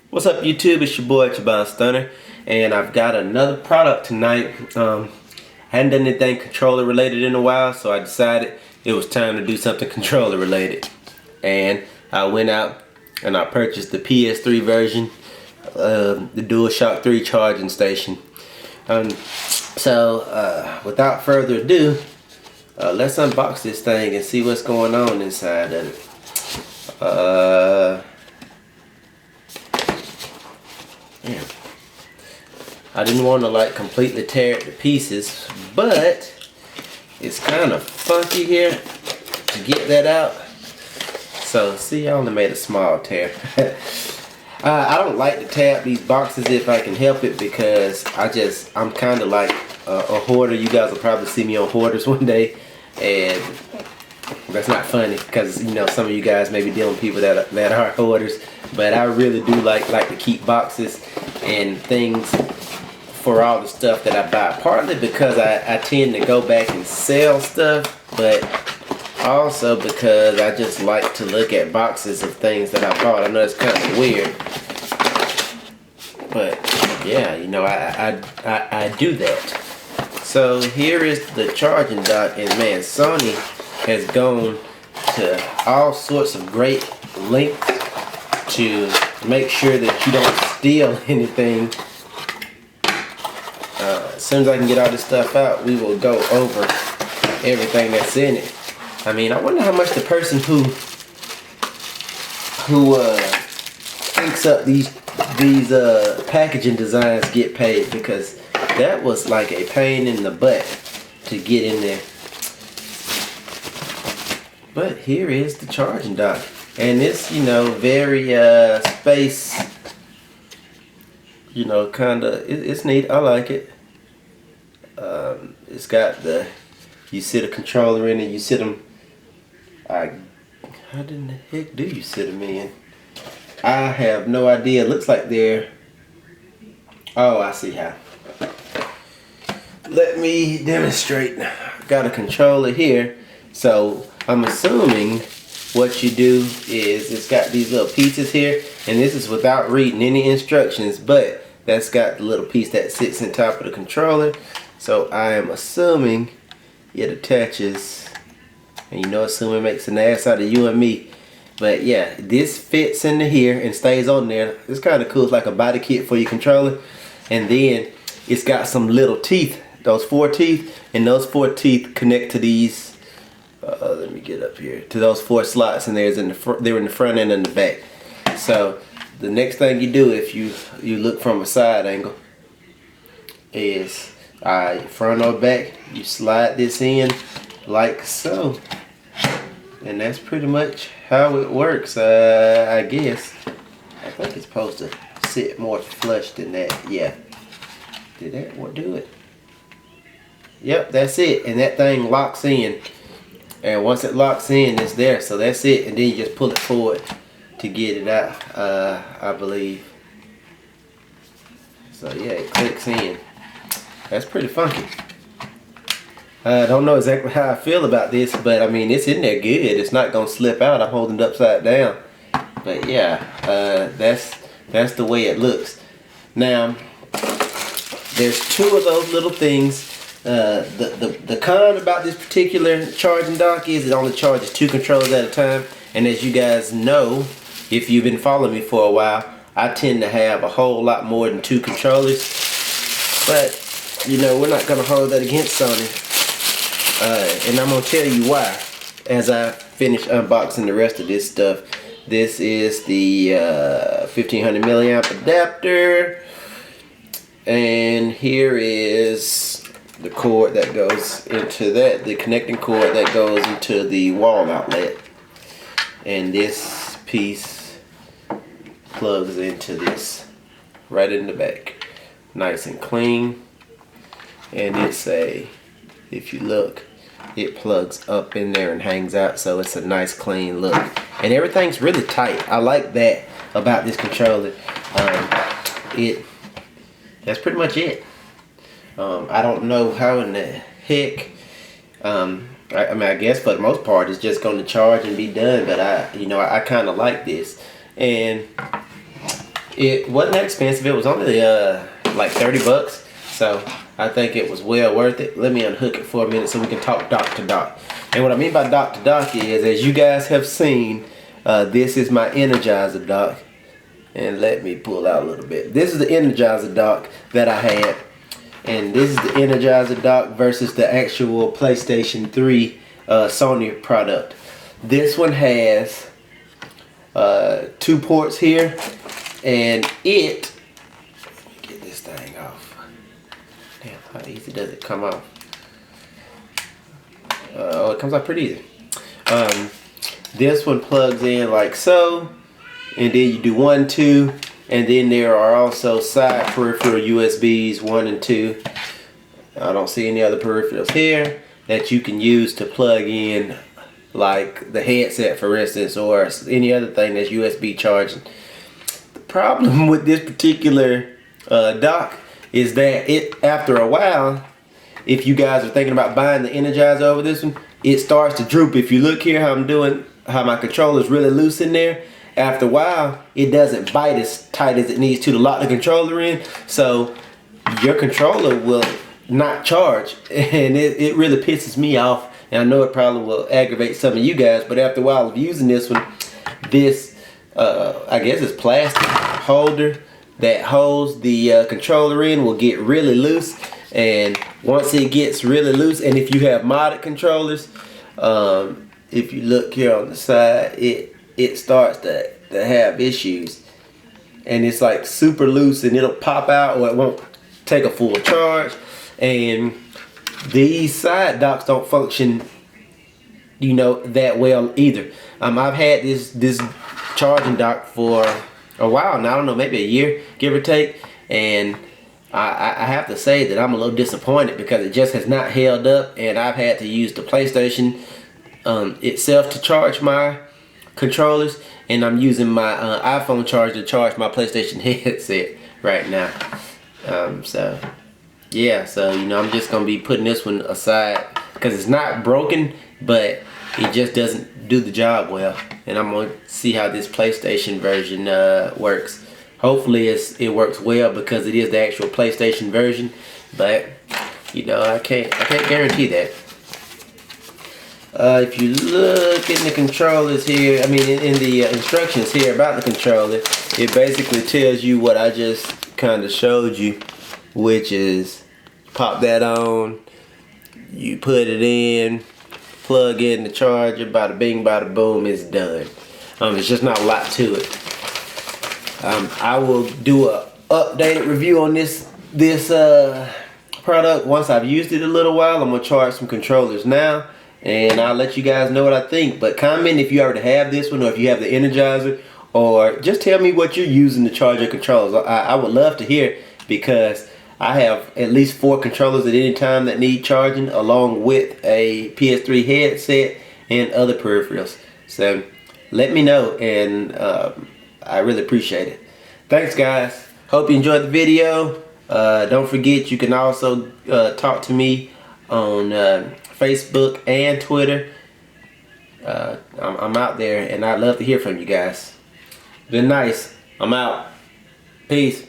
What's up, YouTube? It's your boy Chabon Stunner, and I've got another product tonight. Hadn't done anything controller related in a while, so I decided it was time to do something controller related. And I went out and I purchased the PS3 version of the DualShock 3 charging station. Without further ado, let's unbox this thing and see what's going on inside of it. Yeah. I didn't want to like completely tear it to pieces, but it's kind of funky here to get that out. So see, I only made a small tear. I don't like to tear up these boxes if I can help it, because I'm kind of like a hoarder. You guys will probably see me on Hoarders one day, and that's not funny because, you know, some of you guys may be dealing with people that are hoarders, but I really do like to keep boxes and things for all the stuff that I buy. Partly because I tend to go back and sell stuff, but also because I just like to look at boxes of things that I bought. I know it's kind of weird, but yeah, you know, I do that. So here is the charging dock, and man, Sony has gone to all sorts of great lengths to make sure that you don't steal anything. As soon as I can get all this stuff out, we will go over everything that's in it. I mean, I wonder how much the person who thinks up these packaging designs get paid, because that was like a pain in the butt to get in there. But here is the charging dock, and it's, you know, very space, you know, kinda, it's neat. I like it. It's got you sit a controller in it, you sit them, how in the heck do you sit them in? I have no idea. It looks like they're, oh, I see how. Let me demonstrate. Got a controller here, so I'm assuming what you do is, it's got these little pieces here, and this is without reading any instructions, but that's got the little piece that sits on top of the controller. So I am assuming it attaches, and you know, assuming makes an ass out of you and me. But yeah, this fits into here and stays on there. It's kind of cool. It's like a body kit for your controller, and then it's got some little teeth, those 4 teeth, and those 4 teeth connect to these. Let me get up here to those 4 slots, and they're in the front end and the back. So the next thing you do, if you look from a side angle, is front or back, you slide this in like so, and that's pretty much how it works. I guess I think it's supposed to sit more flush than that. Yeah, did that do it? Yep, that's it. And that thing locks in, and once it locks in, it's there. So that's it, and then you just pull it forward to get it out, I believe. So yeah, it clicks in. That's pretty funky. I don't know exactly how I feel about this, but I mean, it's in there good. It's not gonna slip out. I'm holding it upside down. But yeah, that's the way it looks. Now, there's 2 of those little things. The con about this particular charging dock is it only charges 2 controllers at a time. And as you guys know, if you've been following me for a while, I tend to have a whole lot more than 2 controllers. But you know, we're not gonna hold that against Sony. And I'm gonna tell you why as I finish unboxing the rest of this stuff. This is the 1500 milliamp adapter, and here is the cord that goes into that, the connecting cord that goes into the wall outlet, and this piece plugs into this right in the back, nice and clean. And it's if you look, it plugs up in there and hangs out, so it's a nice clean look, and everything's really tight. I like that about this controller. That's pretty much it. I don't know how in the heck, I mean, I guess for the most part it's just going to charge and be done, but I kind of like this. And it wasn't that expensive. It was only like 30 bucks. So I think it was well worth it. Let me unhook it for a minute so we can talk dock to dock. And what I mean by dock to dock is, as you guys have seen, this is my Energizer dock. And let me pull out a little bit. This is the Energizer dock that I had. And this is the Energizer dock versus the actual PlayStation 3 Sony product. This one has 2 ports here. And it, let me get this thing off. Damn, how easy does it come off? Oh, it comes off pretty easy. This one plugs in like so. And then you do 1, 2, and then there are also side peripheral USBs 1 and 2. I don't see any other peripherals here that you can use to plug in, like the headset, for instance, or any other thing that's USB charging. The problem with this particular dock is that it, after a while, if you guys are thinking about buying the Energizer over this one, it starts to droop. If you look here how I'm doing, how my controller is really loose in there, after a while, it doesn't bite as tight as it needs to lock the controller in. So your controller will not charge. And it really pisses me off. And I know it probably will aggravate some of you guys. But after a while of using this one, this, I guess it's plastic holder that holds the controller in will get really loose. And once it gets really loose, and if you have modded controllers, if you look here on the side, it starts to have issues, and it's like super loose, and it'll pop out, or it won't take a full charge. And these side docks don't function, you know, that well either. I've had this charging dock for a while now. I don't know, maybe a year, give or take, and I have to say that I'm a little disappointed because it just has not held up, and I've had to use the PlayStation itself to charge my controllers, and I'm using my iPhone charger to charge my PlayStation headset right now. So yeah, so you know, I'm just gonna be putting this one aside because it's not broken, but it just doesn't do the job well, and I'm gonna see how this PlayStation version works. Hopefully it works well because it is the actual PlayStation version, but you know, I can't guarantee that. If you look in the controllers here, I mean in the instructions here about the controller, it basically tells you what I just kind of showed you, which is pop that on, you put it in, plug in the charger, bada bing bada boom, it's done. It's just not a lot to it. I will do a updated review on this product once I've used it a little while. I'm gonna charge some controllers now, and I'll let you guys know what I think. But comment if you already have this one, or if you have the Energizer, or just tell me what you're using to charge your controllers. I would love to hear, because I have at least 4 controllers at any time that need charging, along with a PS3 headset and other peripherals. So let me know, and I really appreciate it. Thanks guys. Hope you enjoyed the video. Don't forget, you can also talk to me on Facebook and Twitter. I'm out there, and I'd love to hear from you guys. Been nice. I'm out. Peace.